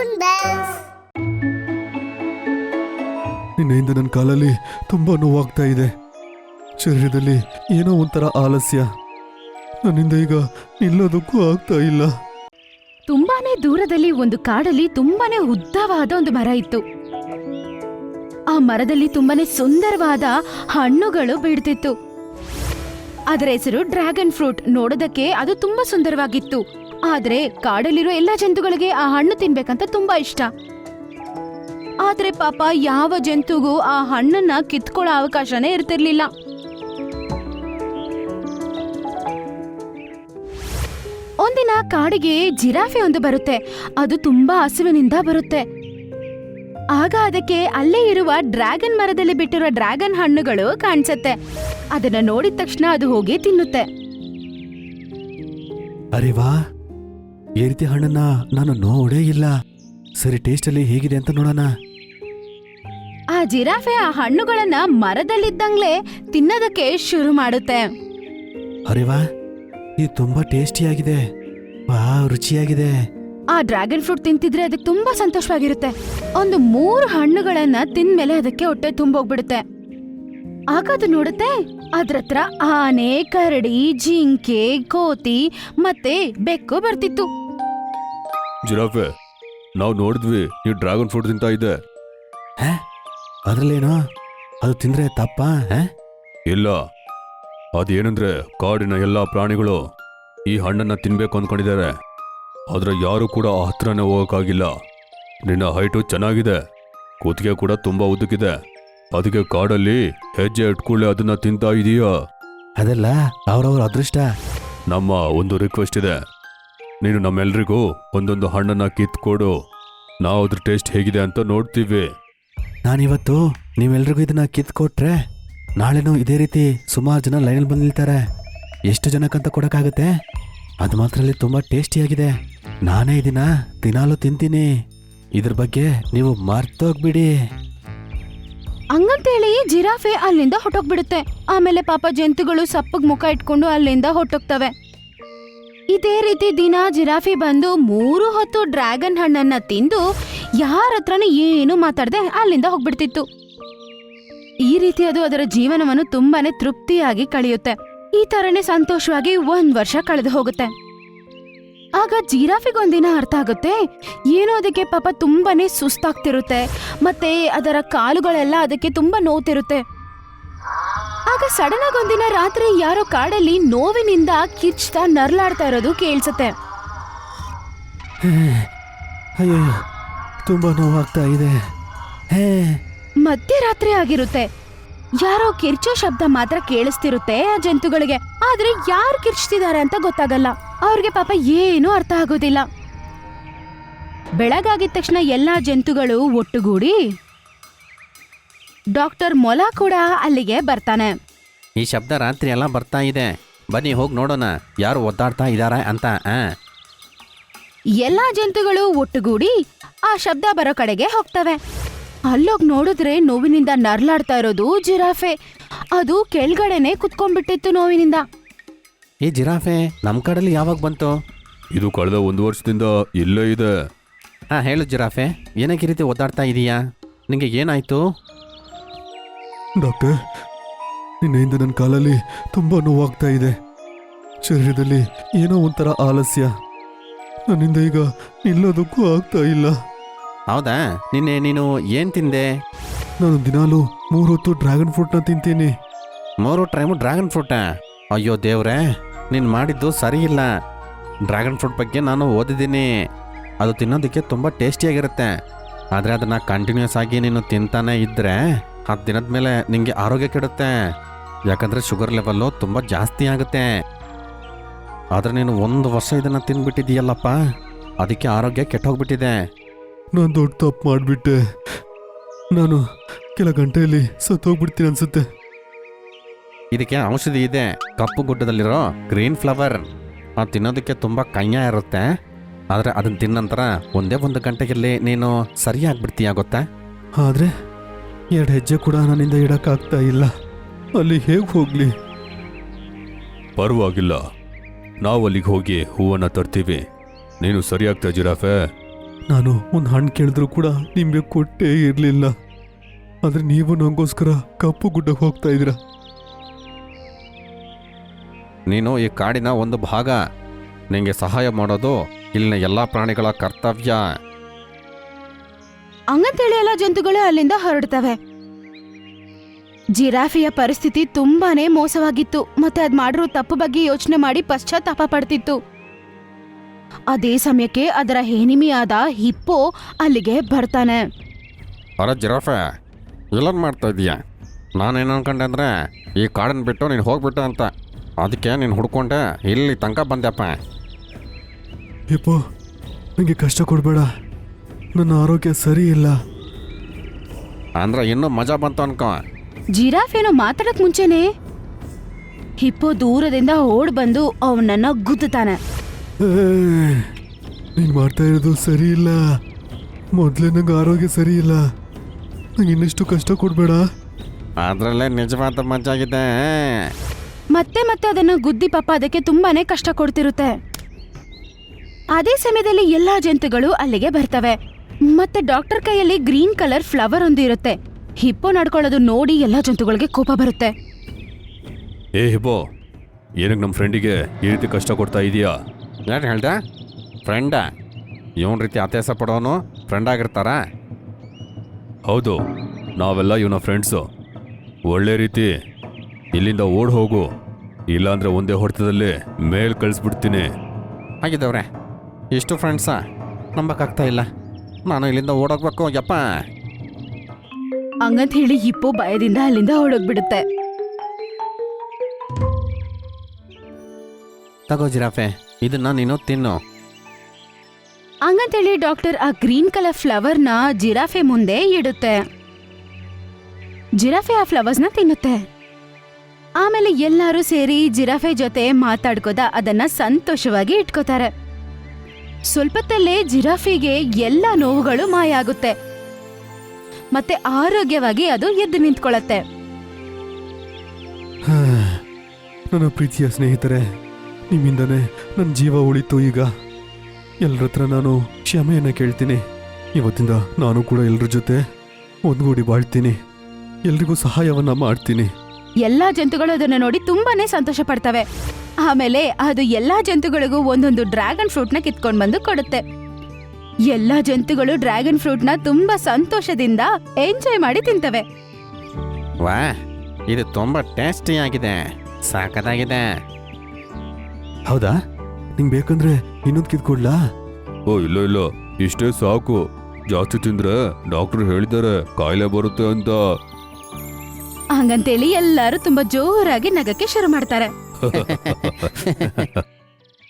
Balloon Bells. ನಿನ್ನೆಯಿಂದ ನನ್ನ ಕಾಲಲ್ಲಿ ತುಂಬಾ ನೋವಾಗ್ತಾ ಇದೆ. ಶರೀರದಲ್ಲಿ ಏನೋ ಒಂಥರ ಆಲಸ್ಯ. ನನ್ನಿಂದ ಈಗ ನಿಲ್ಲೋದಕ್ಕೂ ಆಗ್ತಾ ಇಲ್ಲ. ತುಂಬಾನೇ ದೂರದಲ್ಲಿ ಒಂದು ಕಾಡಲ್ಲಿ ತುಂಬಾನೇ ಉದ್ದವಾದ ಒಂದು ಮರ ಇತ್ತು. ಆ ಮರದಲ್ಲಿ ತುಂಬಾನೇ ಸುಂದರವಾದ ಹಣ್ಣುಗಳು ಬಿಡ್ತಿತ್ತು. ಅದರ ಹೆಸರು ಡ್ರ್ಯಾಗನ್ ಫ್ರೂಟ್. ನೋಡೋದಕ್ಕೆ ಅದು ತುಂಬಾ ಸುಂದರವಾಗಿತ್ತು. ಆದ್ರೆ ಕಾಡಲ್ಲಿರೋ ಎಲ್ಲಾ ಜಂತುಗಳಿಗೆ ಆ ಹಣ್ಣು ತಿನ್ಬೇಕಂತ ತುಂಬಾ ಇಷ್ಟ. ಆದ್ರೆ ಪಾಪ ಯಾವ ಜಂತುಗೂ ಆ ಹಣ್ಣನ್ನ ಕಿತ್ಕೊಳ್ಳೋ ಅವಕಾಶನೇ ಇರ್ತಿರ್ಲಿಲ್ಲ. ಒಂದಿನ ಕಾಡಿಗೆ ಜಿರಾಫೆ ಒಂದು ಬರುತ್ತೆ. ಅದು ತುಂಬಾ ಹಸುವಿನಿಂದ ಬರುತ್ತೆ. ಆಗ ಅದಕ್ಕೆ ಅಲ್ಲೇ ಇರುವ ಡ್ರ್ಯಾಗನ್ ಮರದಲ್ಲಿ ಬಿಟ್ಟಿರುವ ಡ್ರ್ಯಾಗನ್ ಹಣ್ಣುಗಳು ಕಾಣಿಸುತ್ತೆ. ಅದನ್ನ ನೋಡಿದ ತಕ್ಷಣ ಅದು ಹೋಗಿ ತಿನ್ನುತ್ತೆ. ಅರೆ ವಾ, ಈ ರೀತಿ ಹಣ್ಣನ್ನ ನಾನು ನೋಡೇ ಇಲ್ಲ. ಸರಿ, ಟೇಸ್ಟಲ್ಲಿ ಹೇಗಿದೆ ಅಂತ ನೋಡೋಣ. ಆ ಜಿರಾಫೆ ಆ ಹಣ್ಣುಗಳನ್ನ ಮರದಲ್ಲಿದ್ದಂಗ್ಲೇ ತಿನ್ನೋದಕ್ಕೆ ಶುರು ಮಾಡುತ್ತೆ. ಅರೆ ವಾ, ಇದು ತುಂಬಾ ಟೇಸ್ಟಿಯಾಗಿದೆ. ವಾ, ರುಚಿಯಾಗಿದೆ. ಆ ಡ್ರ್ಯಾಗನ್ ಫ್ರೂಟ್ ತಿಂತಿದ್ರೆ ಅದಕ್ಕೆ ತುಂಬಾ ಸಂತೋಷವಾಗಿರುತ್ತೆ. ಒಂದು 3 ಹಣ್ಣುಗಳನ್ನ ತಿಂದ್ಮೇಲೆ ಅದಕ್ಕೆ ಹೊಟ್ಟೆ ತುಂಬೋಗ್ಬಿಡುತ್ತೆ. ಆಗ ಅದು ನೋಡುತ್ತೆ, ಅದ್ರತ್ರ ಆನೆ, ಕರಡಿ, ಜಿಂಕೆ, ಕೋತಿ ಮತ್ತೆ ಬೆಕ್ಕು ಬರ್ತಿತ್ತು. ಜಿರಾಫೆ, ನಾವು ನೋಡಿದ್ವಿ ಈ ಡ್ರ್ಯಾಗನ್ ಫ್ರೂಟ್ ತಿಂತ ಇದೆ. ಅದ್ರಲ್ಲೇನೋ ಅದು ತಿಂದ್ರೆ ತಪ್ಪಾ? ಇಲ್ಲ, ಅದೇನಂದ್ರೆ ಕಾಡಿನ ಎಲ್ಲಾ ಪ್ರಾಣಿಗಳು ಈ ಹಣ್ಣನ್ನ ತಿನ್ಬೇಕು ಅಂದ್ಕೊಂಡಿದ್ದಾರೆ. ಆದ್ರೆ ಯಾರು ಕೂಡ ಆ ಹತ್ರನೇ ಹೋಗಕ್ಕಾಗಿಲ್ಲ. ನಿನ್ನ ಹೈಟು ಚೆನ್ನಾಗಿದೆ, ಕೂತಿಗೆ ಕೂಡ ತುಂಬಾ ಉದ್ದಕ್ಕಿದೆ. ಅದಕ್ಕೆ ಕಾಡಲ್ಲಿ ಹೆಜ್ಜೆ ಇಟ್ಕೊಳ್ಳೆ ಅದನ್ನ ತಿಂತಾ ಇದೀಯಾ? ಅದೆಲ್ಲ ಅವ್ರವ್ರ ಅದೃಷ್ಟ. ನಮ್ಮ ಒಂದು ರಿಕ್ವೆಸ್ಟ್ ಇದೆ, ನೀನು ನಮ್ಮೆಲ್ರಿಗೂ ಒಂದೊಂದು ಹಣ್ಣನ್ನ ಕಿತ್ಕೊಡು. ನಾವು ಅದ್ರ ಟೇಸ್ಟ್ ಹೇಗಿದೆ ಅಂತ ನೋಡ್ತೀವಿ. ನಾನಿವತ್ತು ನೀವೆಲ್ರಿಗೂ ಇದನ್ನ ಕಿತ್ಕೊಟ್ರೆ ನಾಳೆನೂ ಇದೇ ರೀತಿ ಸುಮಾರು ಜನ ಲೈನಲ್ಲಿ ಬಂದು ನಿಲ್ತಾರೆ. ಎಷ್ಟು ಜನಕ್ಕಂತ ಕೊಡಕ್ಕಾಗತ್ತೆ? ಅದು ಮಾತ್ರ ಅಲ್ಲಿ ತುಂಬಾ ಟೇಸ್ಟಿಯಾಗಿದೆ. ನಾನೇ ಇದನ್ನ ದಿನಾಲೂ ತಿಂತೀನಿ. ಇದ್ರ ಬಗ್ಗೆ ನೀವು ಮರ್ತೋಗ್ಬಿಡಿ. ಹಂಗಂತೇಳಿ ಜಿರಾಫೆ ಅಲ್ಲಿಂದ ಹೊಟ್ಟೋಗ್ಬಿಡುತ್ತೆ. ಆಮೇಲೆ ಪಾಪ ಜಂತುಗಳು ಸಪ್ಪಗ್ ಮುಖ ಇಟ್ಕೊಂಡು ಅಲ್ಲಿಂದ ಹೊಟ್ಟೋಗ್ತವೆ. ಇದೇ ರೀತಿ ದಿನ ಜಿರಾಫೆ ಬಂದು 3 ಹೊತ್ತು ಡ್ರ್ಯಾಗನ್ ಹಣ್ಣನ್ನ ತಿಂದು ಯಾರ ಹತ್ರನೂ ಏನು ಮಾತಾಡದೆ ಅಲ್ಲಿಂದ ಹೋಗ್ಬಿಡ್ತಿತ್ತು. ಈ ರೀತಿ ಅದು ಅದರ ಜೀವನವನ್ನು ತುಂಬಾನೇ ತೃಪ್ತಿಯಾಗಿ ಕಳೆಯುತ್ತೆ. ಈ ತರನೇ ಸಂತೋಷವಾಗಿ 1 ವರ್ಷ ಕಳೆದು ಹೋಗುತ್ತೆ. ಆಗ ಜಿರಾಫೆಗೊಂದಿನ ಅರ್ಥ ಆಗುತ್ತೆ, ಏನೋ ಅದಕ್ಕೆ ಪಾಪ ತುಂಬಾನೇ ಸುಸ್ತಾಗ್ತಿರುತ್ತೆ. ಮತ್ತೆ ಅದರ ಕಾಲುಗಳೆಲ್ಲ ಅದಕ್ಕೆ ತುಂಬಾ ನೋವ್ತಿರುತ್ತೆ. ಆಗ ಸಡನ್ ಆಗಿ ಒಂದಿನ ರಾತ್ರಿ ಯಾರೋ ಕಾಡಲ್ಲಿ ನೋವಿನಿಂದ ಕಿರ್ಚ್ತಾ ನರ್ಲಾಡ್ತಾ ಇರೋದು ಕೇಳಿಸುತ್ತೆ. ಅಯ್ಯೋ, ತುಂಬಾ ನೋವಾಗ್ತಾ ಇದೆ. ಮಧ್ಯರಾತ್ರಿ ಆಗಿರುತ್ತೆ. ಯಾರೋ ಕಿರ್ಚೋ ಶಬ್ದ ಮಾತ್ರ ಕೇಳಿಸ್ತಿರುತ್ತೆ ಆ ಜಂತುಗಳಿಗೆ. ಆದ್ರೆ ಯಾರು ಕಿರ್ಚ್ತಿದ್ದಾರೆ ಅಂತ ಗೊತ್ತಾಗಲ್ಲ. ಅವ್ರಿಗೆ ಪಾಪ ಏನೂ ಅರ್ಥ ಆಗೋದಿಲ್ಲ. ಬೆಳಗಾಗಿದ ತಕ್ಷಣ ಎಲ್ಲಾ ಜಂತುಗಳು ಒಟ್ಟುಗೂಡಿ ಡಾಕ್ಟರ್ ಮೊಲ ಕೂಡ ಅಲ್ಲಿಗೆ ಬರ್ತಾನೆ. ಈ ಶಬ್ದ ರಾತ್ರಿ ಎಲ್ಲ ಬರ್ತಾ ಇದೆ, ಬನ್ನಿ ಹೋಗಿ ನೋಡೋಣ ಯಾರು ಒದ್ದಾಡ್ತಾ ಇದ್ದಾರೆ ಅಂತ. ಎಲ್ಲಾ ಜಂತುಗಳು ಒಟ್ಟುಗೂಡಿ ಆ ಶಬ್ದ ಬರೋ ಕಡೆಗೆ ಹೋಗ್ತವೆ. ಅಲ್ಲೋಗ್ ನೋಡಿದ್ರೆ ನೋವಿನಿಂದ ನರ್ಲಾಡ್ತಾ ಇರೋದು ಜಿರಾಫೆ. ಅದು ಕೆಳಗಡೆನೆ ಕುತ್ಕೊಂಡ್ಬಿಟ್ಟಿತ್ತು ನೋವಿನಿಂದ. ಈ ಜಿರಾಫೆ ನಮ್ಮ ಕಡೆಯಲ್ಲಿ ಯಾವಾಗ ಬಂತು? ಇದು ಕಳೆದ 1 ವರ್ಷದಿಂದ ಇಲ್ಲೇ ಇದೆ. ಹೇಳು ಜಿರಾಫೆ, ಏನಕ್ಕೆ ಈ ರೀತಿ ಒದ್ದಾಡ್ತಾ ಇದೀಯಾ? ನಿಂಗೆ ಏನಾಯ್ತು? ಡಾಕ್ಟರ್, ನಿನ್ನೆಯಿಂದ ನನ್ನ ಕಾಲಲ್ಲಿ ತುಂಬಾ ನೋವಾಗ್ತಾ ಇದೆ. ಶರೀರದಲ್ಲಿ ಏನೋ ಒಂಥರ ಆಲಸ್ಯ. ನನ್ನಿಂದ ಈಗ ನಿಲ್ಲೋದಕ್ಕೂ ಆಗ್ತಾ ಇಲ್ಲ. ಹೌದಾ, ನಿನ್ನೆ ನೀನು ಏನು ತಿಂದೆ? ನಾನು ದಿನಾಲೂ 3 ಹೊತ್ತು ಡ್ರ್ಯಾಗನ್ ಫ್ರೂಟ್ನ ತಿಂತೀನಿ. 3 ಟೈಮು ಡ್ರ್ಯಾಗನ್ ಫ್ರೂಟಾ? ಅಯ್ಯೋ ದೇವ್ರೆ, ನೀನು ಮಾಡಿದ್ದು ಸರಿ ಇಲ್ಲ. ಡ್ರ್ಯಾಗನ್ ಫ್ರೂಟ್ ಬಗ್ಗೆ ನಾನು ಓದಿದ್ದೀನಿ. ಅದು ತಿನ್ನೋದಕ್ಕೆ ತುಂಬ ಟೇಸ್ಟಿಯಾಗಿರುತ್ತೆ. ಆದರೆ ಅದನ್ನು ಕಂಟಿನ್ಯೂಸ್ ಆಗಿ ನೀನು ತಿಂತಾನೆ ಇದ್ದರೆ 10 ದಿನದ ಮೇಲೆ ನಿಮಗೆ ಆರೋಗ್ಯ ಕೆಡುತ್ತೆ. ಯಾಕಂದರೆ ಶುಗರ್ ಲೆವೆಲ್ಲು ತುಂಬ ಜಾಸ್ತಿ ಆಗುತ್ತೆ. ಆದರೆ ನೀನು 1 ವರ್ಷ ಇದನ್ನು ತಿಂದ್ಬಿಟ್ಟಿದೀಯಲ್ಲಪ್ಪ, ಅದಕ್ಕೆ ಆರೋಗ್ಯ ಕೆಟ್ಟೋಗ್ಬಿಟ್ಟಿದೆ. ನಾನು ದೊಡ್ಡ ತಪ್ಪು ಮಾಡಿಬಿಟ್ಟೆ. ನಾನು ಕೆಲ ಗಂಟೆಯಲ್ಲಿ ಸತ್ತೋಗ್ಬಿಡ್ತೀನಿ ಅನ್ಸುತ್ತೆ. ಇದಕ್ಕೆ ಔಷಧಿ ಇದೆ, ಕಪ್ಪು ಗುಡ್ಡದಲ್ಲಿರೋ ಗ್ರೀನ್ ಫ್ಲವರ್. ಅದು ತಿನ್ನೋದಕ್ಕೆ ತುಂಬ ಕಯ್ಯ ಇರುತ್ತೆ. ಆದರೆ ಅದನ್ನು ತಿನ್ನ ನಂತರ 1 ಗಂಟೆಯಲ್ಲಿ ನೀನು ಸರಿಯಾಗ್ಬಿಡ್ತೀಯ ಗೊತ್ತಾ? ಆದರೆ 2 ಹೆಜ್ಜೆ ಕೂಡ ನನ್ನಿಂದ ಇಡಕ್ಕಾಗ್ತಾ ಇಲ್ಲ. ಅಲ್ಲಿ ಹೇಗೆ ಹೋಗ್ಲಿ? ಪರವಾಗಿಲ್ಲ, ನಾವು ಅಲ್ಲಿಗೆ ಹೋಗಿ ಹೂವನ್ನ ತರ್ತೀವಿ. ನೀನು ಸರಿಯಾಗ್ತಾ ಜಿರಾಫೆ? ನಾನು ಒಂದು ಹಣ್ಣು ಕೇಳಿದ್ರು ಕೂಡ ನಿಮಗೆ ಕೊಟ್ಟೇ ಇರಲಿಲ್ಲ. ಆದರೆ ನೀವು ನನಗೋಸ್ಕರ ಕಪ್ಪು ಗುಡ್ಡಕ್ಕೆ ಹೋಗ್ತಾ ಇದ್ದೀರಾ. ನೀನು ಈ ಕಾಡಿನ ಒಂದು ಭಾಗ. ನಿಂಗೆ ಸಹಾಯ ಮಾಡೋದು ಇಲ್ಲಿನ ಎಲ್ಲ ಪ್ರಾಣಿಗಳ ಕರ್ತವ್ಯ. ಹಂಗಂತೇಳಿ ಎಲ್ಲ ಜಂತುಗಳು ಅಲ್ಲಿಂದ ಹೊರಡ್ತವೆ. ಜಿರಾಫೆಯ ಪರಿಸ್ಥಿತಿ ತುಂಬಾನೇ ಮೋಸವಾಗಿತ್ತು ಮತ್ತೆ ಅದ್ ಮಾಡಿರೋ ತಪ್ಪು ಬಗ್ಗೆ ಯೋಚನೆ ಮಾಡಿ ಪಶ್ಚಾತ್ತಾಪ ಪಡ್ತಿತ್ತು. ಅದೇ ಸಮಯಕ್ಕೆ ಅದರ ಹೆನಿಮಿಯಾದ ಹಿಪ್ಪೋ ಅಲ್ಲಿಗೆ ಬರ್ತಾನೆ. ಅರೆ ಜಿರಾಫೆ, ಇಲ್ಲನ್ ಮಾಡ್ತಾ ಇದೀಯ? ನಾನೇನು ಅನ್ಕೊಂಡೆ ಅಂದರೆ ಈ ಕಾಡನ್ನು ಬಿಟ್ಟು ನೀನು ಹೋಗ್ಬಿಟ್ಟೆ ಅಂತ. ಅದಕ್ಕೆ ನೀನು ಹುಡ್ಕೊಂಡೆ ಇಲ್ಲಿ ತನಕ ಬಂದ್ಯಪ್ಪ. ಹಿಪ್ಪೋ, ನನಗೆ ಕಷ್ಟ ಕೊಡಬೇಡ. ನನ್ನ ಆರೋಗ್ಯ ಸರಿ ಇಲ್ಲ. ಅಂದ್ರೆ ಇನ್ನೂ ಮಜಾ ಬಂತು ಅನ್ಕೋ. ಜಿರಾಫೆನೋ ಮಾತಾಡಕ್ ಮುಂಚೆನೆ ಹಿಪ್ಪೋ ದೂರದಿಂದ ಓಡ್ ಬಂದು ಅವನನ್ನ ಗುದ್ದುತ್ತಾನೆ. ನೀನು ಮಾಡ್ತಾ ಇರೋದು ಸರಿ ಇಲ್ಲ. ಮೊದಲೇ ನಂಗೆ ಆರೋಗ್ಯ ಸರಿ ಇಲ್ಲ. ನಂಗೆ ಇನ್ನಷ್ಟು ಕಷ್ಟ ಕೊಡಬೇಡ. ಅದರಲ್ಲೇ ನಿಜವಾದ ಮಜಾಗಿದೆ. ಮತ್ತೆ ಮತ್ತೆ ಅದನ್ನ ಗುದ್ದಿ ಪಾಪ ಅದಕ್ಕೆ ತುಂಬಾನೇ ಕಷ್ಟ ಕೊಡ್ತಿರುತ್ತೆ. ಅದೇ ಸಮಯದಲ್ಲಿ ಎಲ್ಲಾ ಜಂತುಗಳು ಅಲ್ಲಿಗೆ ಬರ್ತವೆ. ಮತ್ತೆ ಡಾಕ್ಟರ್ ಕೈಯಲ್ಲಿ ಗ್ರೀನ್ ಕಲರ್ ಫ್ಲವರ್ ಒಂದು ಇರುತ್ತೆ. ಹಿಪ್ಪೋ ನಡ್ಕೊಳ್ಳೋದು ನೋಡಿ ಎಲ್ಲಾ ಜಂತುಗಳಿಗೆ ಕೋಪ ಬರುತ್ತೆ. ಏ ಹಿಬ್ಬೋ, ಏನಕ್ಕೆ ನಮ್ಮ ಫ್ರೆಂಡಿಗೆ ಈ ರೀತಿ ಕಷ್ಟ ಕೊಡ್ತಾ ಇದೀಯಾ? ಏನು ಹೇಳ್ದೆ? ಫ್ರೆಂಡ? ಇವನ್ ರೀತಿ ಅತ್ಯಾಸ ಪಡೋನು ಫ್ರೆಂಡ್ ಆಗಿರ್ತಾರಾ? ಹೌದು, ನಾವೆಲ್ಲ ಇವನ ಫ್ರೆಂಡ್ಸು. ಒಳ್ಳೆ ರೀತಿ ಇಲ್ಲಿಂದ ಓಡ್ ಹೋಗು, ಇಲ್ಲಾಂದ್ರೆ ಒಂದೇ ಹೊಡೆತದಲ್ಲಿ ಮೇಲ್ ಕಳಿಸ್ಬಿಡ್ತೀನಿ. ಹಾಗಿದ್ದವ್ರೆ, ಇಷ್ಟು ಫ್ರೆಂಡ್ಸಾ? ನಂಬಕ್ಕಾಗ್ತಾ ಇಲ್ಲ. ನಾನು ಇಲ್ಲಿಂದ ಓಡೋಗ್ಬೇಕು ಯಪ್ಪ. ಹಂಗಂತ ಹೇಳಿ ಹಿಪ್ಪೋ ಭಯದಿಂದ ಅಲ್ಲಿಂದ ಹೊಡೋಗ್ಬಿಡುತ್ತೆ. ತಗೋ ಜಿರಾಫೆ, ಇದನ್ನ ನೀನು ತಿನ್ನು. ಹಂಗಂತೇಳಿ ಡಾಕ್ಟರ್ ಆ ಗ್ರೀನ್ ಕಲರ್ ಫ್ಲವರ್ನ ಜಿರಾಫೆ ಮುಂದೆ ಇಡುತ್ತೆ. ಜಿರಾಫೆ ಆ ಫ್ಲವರ್ಸ್ನ ತಿನ್ನುತ್ತೆ. ಆಮೇಲೆ ಎಲ್ಲರೂ ಸೇರಿ ಜಿರಾಫೆ ಜೊತೆ ಮಾತಾಡ್ಕೋದ ಅದನ್ನ ಸಂತೋಷವಾಗಿ ಇಟ್ಕೋತಾರೆ. ಸ್ವಲ್ಪತ್ತಲ್ಲೇ ಜಿರಾಫೆಗೆ ಎಲ್ಲ ನೋವುಗಳು ಮಾಯ ಆಗುತ್ತೆ ಮತ್ತೆ ಆರೋಗ್ಯವಾಗಿ ಅದು ಎದ್ದು ನಿಂತ್ಕೊಳ್ಳತ್ತೆ. ನನ್ನ ಪ್ರೀತಿಯ ಸ್ನೇಹಿತರೆ, ನಿಮ್ಮಿಂದನೇ ನನ್ನ ಜೀವ ಉಳಿತು. ಈಗ ಎಲ್ಲರ ಹತ್ರ ನಾನು ಕ್ಷಮೆಯನ್ನು ಕೇಳ್ತೀನಿ. ಇವತ್ತಿಂದ ನಾನು ಕೂಡ ಎಲ್ಲರ ಜೊತೆ ಒಂದುಗೂಡಿ ಬಾಳ್ತೀನಿ. ಎಲ್ರಿಗೂ ಸಹಾಯವನ್ನ ಮಾಡ್ತೀನಿ. ಎಲ್ಲಾ ಜಂತುಗಳು ಅದನ್ನ ನೋಡಿ ತುಂಬಾನೇ ಸಂತೋಷ ಪಡ್ತವೆ. ಆಮೇಲೆ ಅದು ಎಲ್ಲಾ ಜಂತುಗಳಿಗೂ ಒಂದೊಂದು ಡ್ರ್ಯಾಗನ್ ಫ್ರೂಟ್ನ ಕಿತ್ಕೊಂಡ್ ಬಂದು ಕೊಡುತ್ತೆ. ಎಲ್ಲಾ ಜಂತುಗಳು ಡ್ರ್ಯಾಗನ್ ಫ್ರೂಟ್ನ ತುಂಬಾ ಸಂತೋಷದಿಂದ ಎಂಜಾಯ್ ಮಾಡಿ ತಿಂತವೆ. ವಾ, ಇದು ತುಂಬ ಟೇಸ್ಟಿಯಾಗಿದೆ, ಸಾಕದಾಗಿದೆ. ಹೌದಾ? ನಿಂಗೆ ಬೇಕಂದ್ರೆ ಇನ್ನೊಂದು ಕಿತ್ಕೊಡ್ಲಾ? ಓ ಇಲ್ಲ ಇಲ್ಲ, ಇಷ್ಟೇ ಸಾಕು. ಜಾಸ್ತಿ ತಿಂದ್ರೆ ಡಾಕ್ಟರ್ ಹೇಳಿದ್ದಾರೆ ಕಾಯಿಲೆ ಬರುತ್ತೆ ಅಂತ. ಹಂಗಂತೇಳಿ ಎಲ್ಲರೂ ತುಂಬಾ ಜೋರಾಗಿ ನಗಕ್ಕೆ ಶುರು ಮಾಡ್ತಾರೆ.